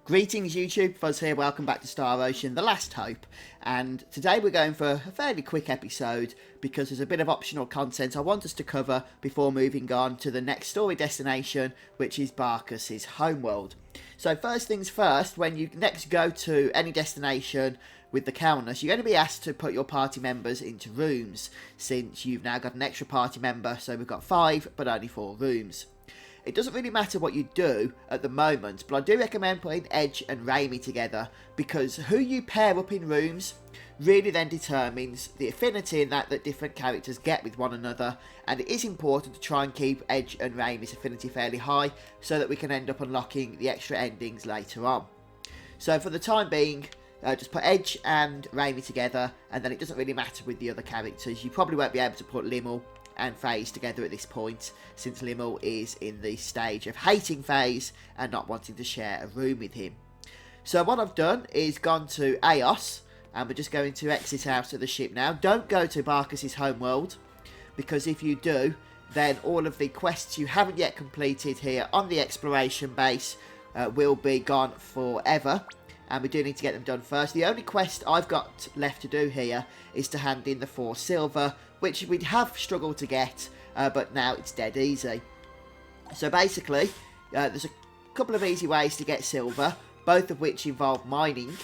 Greetings YouTube, Fuzz here, welcome back to Star Ocean, The Last Hope, and today we're going for a fairly quick episode because there's a bit of optional content I want us to cover before moving on to the next story destination, which is Barcus's homeworld. So first things first, when you next go to any destination with the Countess, you're going to be asked to put your party members into rooms, since you've now got an extra party member, so we've got 5 but only 4 rooms. It doesn't really matter what you do at the moment, but I do recommend putting Edge and Raimi together, because who you pair up in rooms really then determines the affinity that different characters get with one another, and it is important to try and keep Edge and Raimi's affinity fairly high so that we can end up unlocking the extra endings later on. So for the time being, just put Edge and Raimi together, and then it doesn't really matter with the other characters. You probably won't be able to put Limmel and FaZe together at this point, since Limmel is in the stage of hating FaZe and not wanting to share a room with him. So what I've done is gone to Aeos, and we're just going to exit out of the ship now. Don't go to Barcus's homeworld, because if you do, then all of the quests you haven't yet completed here on the exploration base will be gone forever. And we do need to get them done first. The only quest I've got left to do here is to hand in the 4 silver, which we have struggled to get, but now it's dead easy. So basically, there's a couple of easy ways to get silver, both of which involve mining,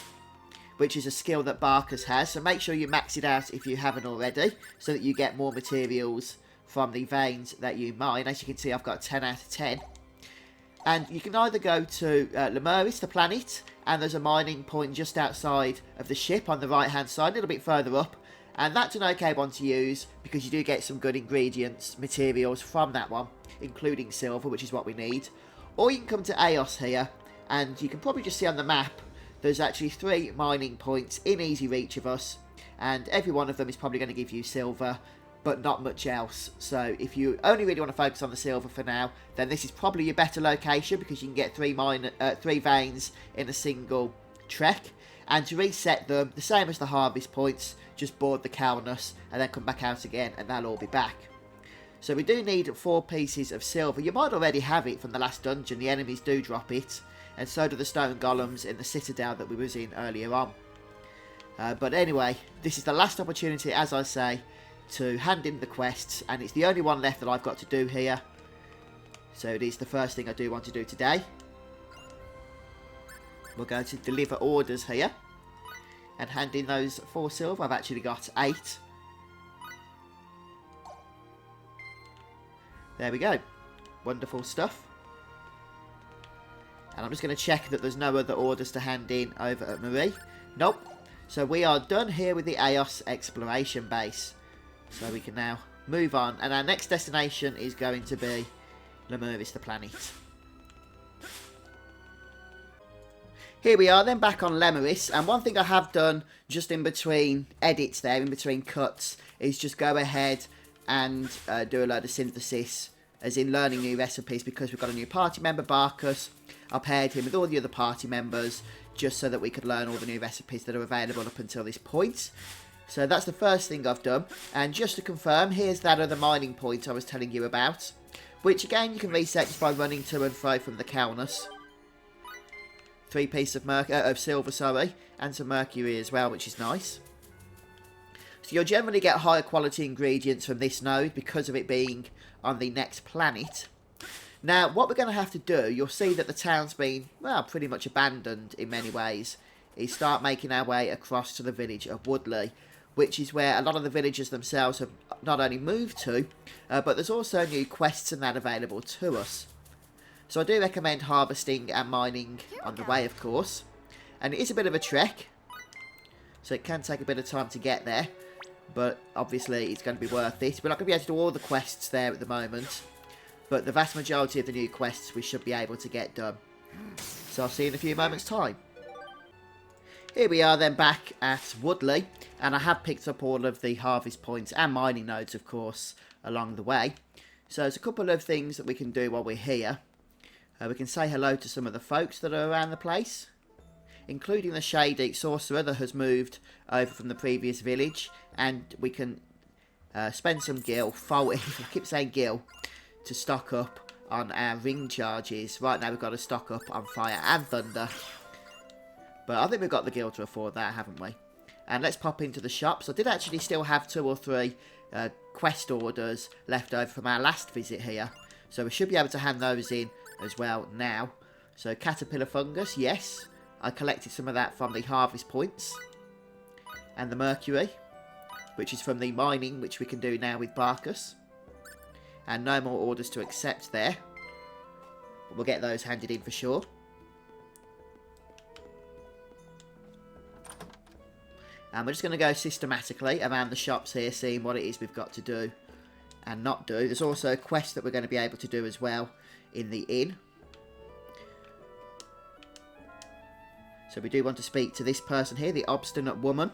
which is a skill that Barcus has. So make sure you max it out if you haven't already, so that you get more materials from the veins that you mine. As you can see, I've got 10 out of 10. And you can either go to Lemuris, the planet, and there's a mining point just outside of the ship on the right hand side, a little bit further up, and that's an okay one to use because you do get some good ingredients, materials from that one, including silver, which is what we need. Or you can come to Aeos here, and you can probably just see on the map there's actually 3 mining points in easy reach of us, and every one of them is probably going to give you silver, but not much else. So if you only really want to focus on the silver for now, then this is probably your better location, because you can get 3 veins in a single trek. And to reset them, the same as the harvest points, just board the Countess and then come back out again, and they'll all be back. So we do need 4 pieces of silver. You might already have it from the last dungeon, the enemies do drop it, and so do the stone golems in the citadel that we was in earlier on. But anyway, this is the last opportunity, as I say, to hand in the quests, and it's the only one left that I've got to do here. So it is the first thing I do want to do today. We're going to deliver orders here and hand in those 4 silver. I've actually got 8. There we go. Wonderful stuff. And I'm just going to check that there's no other orders to hand in over at Marie. Nope. So we are done here with the Aeos Exploration Base. So we can now move on, and our next destination is going to be Lemuris, the planet. Here we are then, back on Lemuris, and one thing I have done just in between edits there, in between cuts, is just go ahead and do a load of synthesis, as in learning new recipes, because we've got a new party member, Barcus. I paired him with all the other party members, just so that we could learn all the new recipes that are available up until this point. So that's the first thing I've done, and just to confirm, here's that other mining point I was telling you about, which again you can reset just by running to and fro from the Countess. 3 pieces of silver, sorry, and some mercury as well, which is nice. So you'll generally get higher quality ingredients from this node because of it being on the next planet. Now, what we're going to have to do, you'll see that the town's been, well, pretty much abandoned in many ways, is start making our way across to the village of Woodley, which is where a lot of the villagers themselves have not only moved to, but there's also new quests and that available to us. So I do recommend harvesting and mining on the way, of course. And it is a bit of a trek, so it can take a bit of time to get there, but obviously it's going to be worth it. We're not going to be able to do all the quests there at the moment, but the vast majority of the new quests we should be able to get done. So I'll see you in a few moments' time. Here we are then, back at Woodley, and I have picked up all of the harvest points and mining nodes, of course, along the way. So there's a couple of things that we can do while we're here. We can say hello to some of the folks that are around the place, including the Shady Sorcerer that has moved over from the previous village, and we can spend some gil, I keep saying gil, to stock up on our ring charges. Right now we've got to stock up on fire and thunder, But I think we've got the guild to afford that, haven't we? And let's pop into the shops. I did actually still have 2 or 3 quest orders left over from our last visit here. So we should be able to hand those in as well now. So caterpillar fungus, yes. I collected some of that from the harvest points. And the mercury, which is from the mining, which we can do now with Barkus. And no more orders to accept there. But we'll get those handed in for sure. And we're just going to go systematically around the shops here, seeing what it is we've got to do and not do. There's also a quest that we're going to be able to do as well in the inn. So we do want to speak to this person here, the obstinate woman.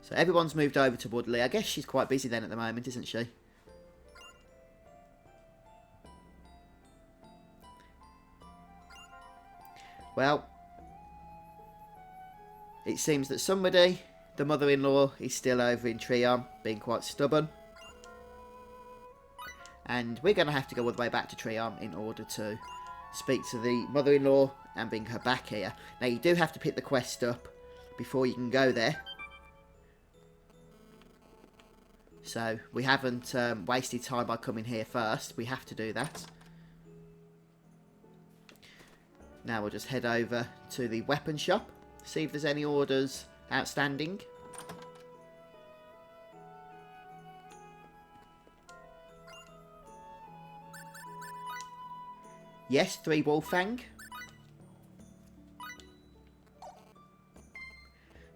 So everyone's moved over to Woodley. I guess she's quite busy then at the moment, isn't she? Well, it seems that somebody, the mother-in-law, is still over in Trion, being quite stubborn. And we're going to have to go all the way back to Trion in order to speak to the mother-in-law and bring her back here. Now, you do have to pick the quest up before you can go there. So, we haven't wasted time by coming here first. We have to do that. Now, we'll just head over to the weapon shop. See if there's any orders outstanding. Yes, 3 Wolfang.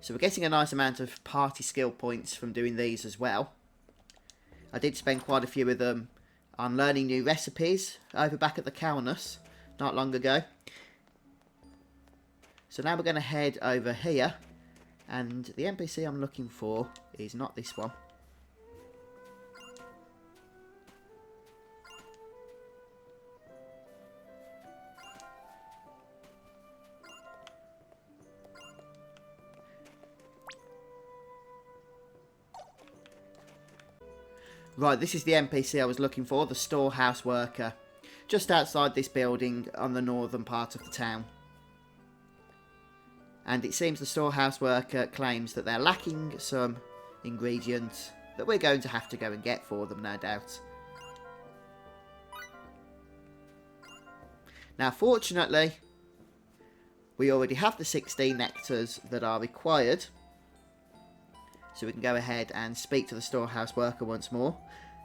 So we're getting a nice amount of party skill points from doing these as well. I did spend quite a few of them on learning new recipes over back at the Kaunas not long ago. So now we're going to head over here, and the NPC I'm looking for is not this one. Right, this is the NPC I was looking for, the storehouse worker, just outside this building on the northern part of the town. And it seems the storehouse worker claims that they're lacking some ingredients that we're going to have to go and get for them, no doubt. Now, fortunately, we already have the 16 nectars that are required. So we can go ahead and speak to the storehouse worker once more.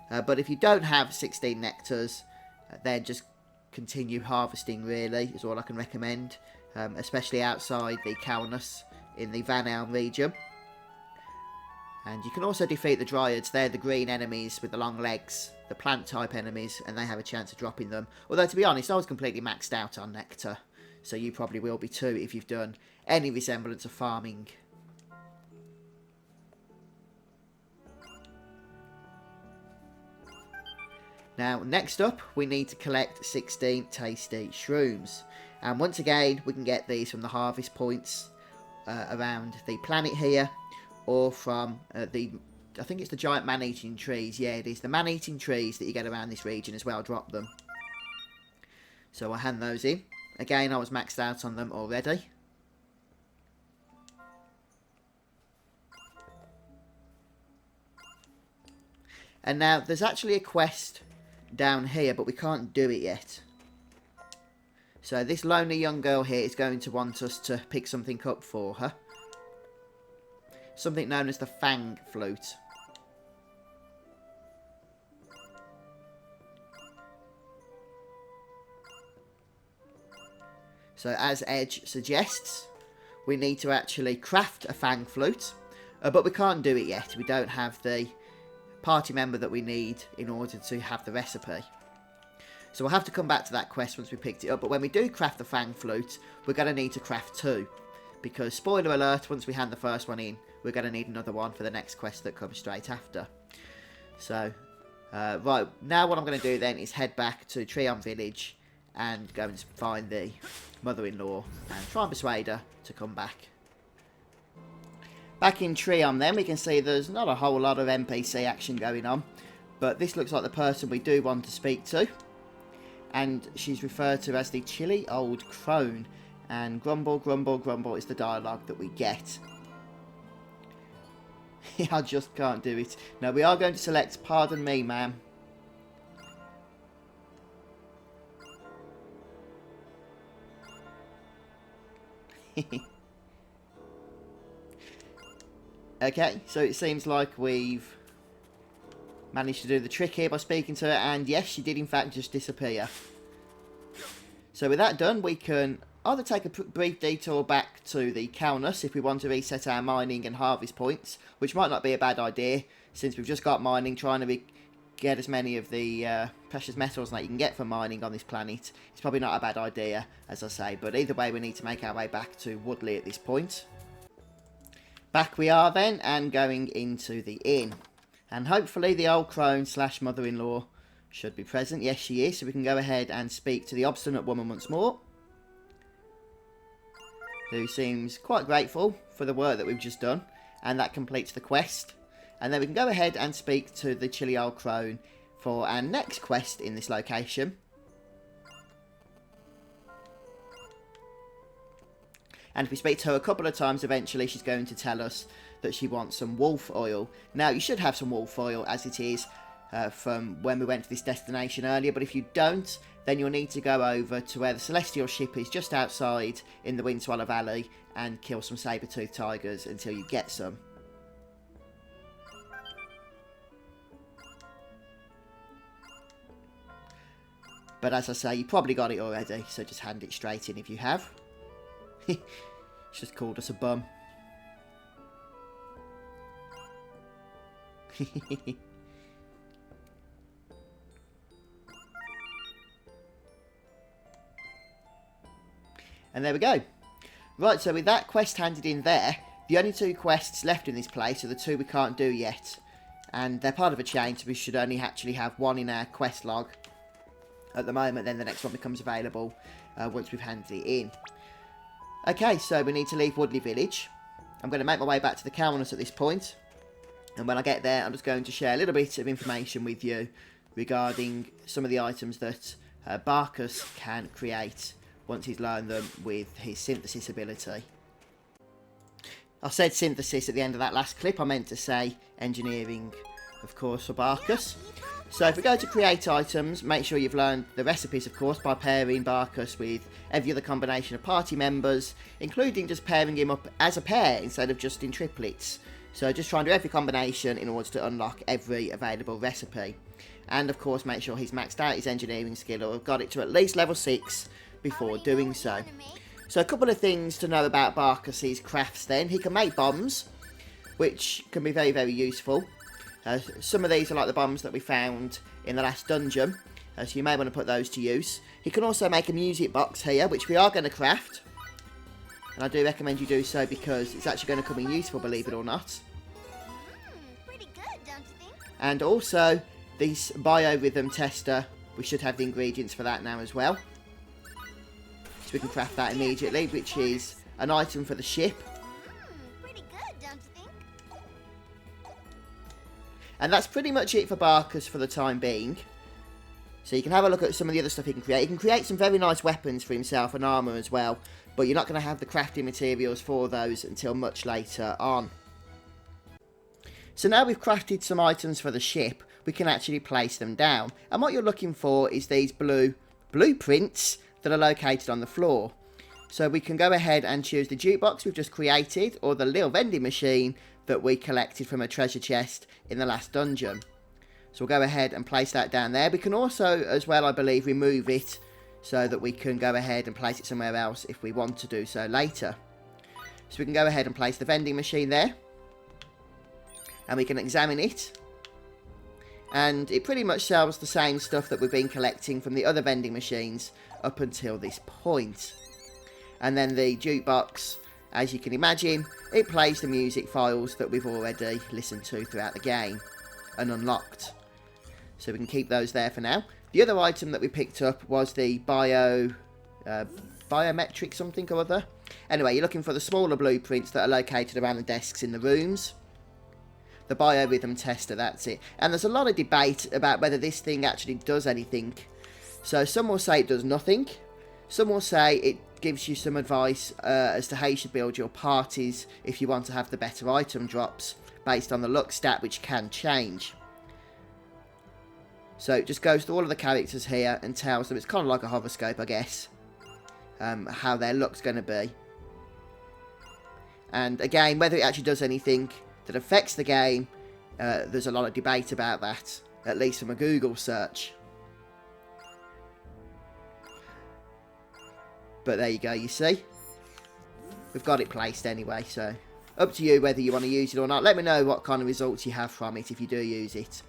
But if you don't have 16 nectars, then just continue harvesting, really, is all I can recommend. Especially outside the Kaunas in the Van Elm region. And you can also defeat the Dryads. They're the green enemies with the long legs, the plant type enemies, and they have a chance of dropping them. Although, to be honest, I was completely maxed out on nectar, so you probably will be too if you've done any resemblance of farming. Now, next up, we need to collect 16 tasty shrooms. And once again, we can get these from the harvest points around the planet here, or from I think it's the giant man-eating trees. Yeah, it is the man-eating trees that you get around this region as well. Drop them. So I'll hand those in. Again, I was maxed out on them already. And now, there's actually a quest down here, but we can't do it yet. So this lonely young girl here is going to want us to pick something up for her. Something known as the Fang Flute. So as Edge suggests, we need to actually craft a Fang Flute. But we can't do it yet. We don't have the party member that we need in order to have the recipe. So we'll have to come back to that quest once we picked it up. But when we do craft the Fang Flute, we're going to need to craft 2. Because, spoiler alert, once we hand the first one in, we're going to need another one for the next quest that comes straight after. So, right, now what I'm going to do then is head back to Trion Village and go and find the mother-in-law and try and persuade her to come back. Back in Trion then, we can see there's not a whole lot of NPC action going on. But this looks like the person we do want to speak to. And she's referred to as the chilly old crone. And grumble, grumble, grumble is the dialogue that we get. I just can't do it. No, we are going to select pardon me, ma'am. Okay, so it seems like we've managed to do the trick here by speaking to her, and yes, she did in fact just disappear. So with that done, we can either take a brief detour back to the Kaunas if we want to reset our mining and harvest points, which might not be a bad idea, since we've just got mining, trying to get as many of the precious metals that you can get from mining on this planet. It's probably not a bad idea, as I say, but either way we need to make our way back to Woodley at this point. Back we are then, and going into the inn. And hopefully the old crone / mother-in-law should be present. Yes, she is, so we can go ahead and speak to the obstinate woman once more, who seems quite grateful for the work that we've just done, and that completes the quest. And then we can go ahead and speak to the chilly old crone for our next quest in this location. And if we speak to her a couple of times, eventually she's going to tell us that she wants some wolf oil. Now, you should have some wolf oil as it is from when we went to this destination earlier, but if you don't, then you'll need to go over to where the celestial ship is, just outside in the Windswallow Valley, and kill some saber-toothed tigers until you get some. But as I say, you probably got it already, so just hand it straight in if you have. She's just called us a bum. And there we go. Right, so with that quest handed in there, the only two quests left in this place are the two we can't do yet. And they're part of a chain, so we should only actually have one in our quest log at the moment, then the next one becomes available once we've handed it in. Okay, so we need to leave Woodley Village. I'm going to make my way back to the Kaunas at this point. And when I get there, I'm just going to share a little bit of information with you regarding some of the items that Barkus can create once he's learned them with his synthesis ability. I said synthesis at the end of that last clip. I meant to say engineering, of course, for Barkus. So if we go to create items, make sure you've learned the recipes, of course, by pairing Barkus with every other combination of party members, including just pairing him up as a pair instead of just in triplets. So just try and do every combination in order to unlock every available recipe. And of course make sure he's maxed out his engineering skill or got it to at least level 6 before doing so. So a couple of things to know about Barkus's crafts then. He can make bombs, which can be very, very useful. Some of these are like the bombs that we found in the last dungeon, so you may want to put those to use. He can also make a music box here, which we are going to craft. And I do recommend you do so because it's actually going to come in useful, believe it or not. Pretty good, don't you think? And also, this biorhythm tester, we should have the ingredients for that now as well. So we can craft that immediately, which is an item for the ship. Pretty good, don't you think? And that's pretty much it for Barkus for the time being. So you can have a look at some of the other stuff he can create. He can create some very nice weapons for himself and armour as well. But you're not going to have the crafting materials for those until much later on. So now we've crafted some items for the ship, we can actually place them down. And what you're looking for is these blue blueprints that are located on the floor. So we can go ahead and choose the jukebox we've just created, or the little vending machine that we collected from a treasure chest in the last dungeon. So we'll go ahead and place that down there. We can also, as well, I believe, remove it so that we can go ahead and place it somewhere else if we want to do so later. So we can go ahead and place the vending machine there. And we can examine it. And it pretty much sells the same stuff that we've been collecting from the other vending machines up until this point. And then the jukebox, as you can imagine, it plays the music files that we've already listened to throughout the game and unlocked. So we can keep those there for now. The other item that we picked up was the biometric something or other. Anyway, you're looking for the smaller blueprints that are located around the desks in the rooms. The biorhythm tester, that's it. And there's a lot of debate about whether this thing actually does anything. So some will say it does nothing. Some will say it gives you some advice as to how you should build your parties if you want to have the better item drops based on the luck stat, which can change. So it just goes through all of the characters here and tells them, it's kind of like a horoscope, I guess, how their luck's going to be. And again, whether it actually does anything that affects the game, there's a lot of debate about that, at least from a Google search. But there you go, you see. We've got it placed anyway, so up to you whether you want to use it or not. Let me know what kind of results you have from it if you do use it.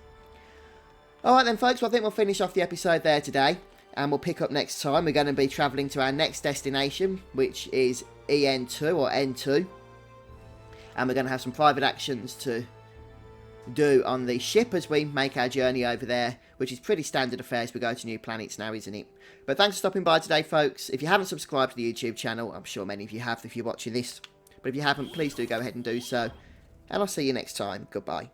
Alright then folks, well, I think we'll finish off the episode there today. And we'll pick up next time. We're going to be travelling to our next destination, which is EN2 or N2. And we're going to have some private actions to do on the ship as we make our journey over there, which is pretty standard affairs. We go to new planets now, isn't it? But thanks for stopping by today, folks. If you haven't subscribed to the YouTube channel, I'm sure many of you have if you're watching this. But if you haven't, please do go ahead and do so. And I'll see you next time. Goodbye.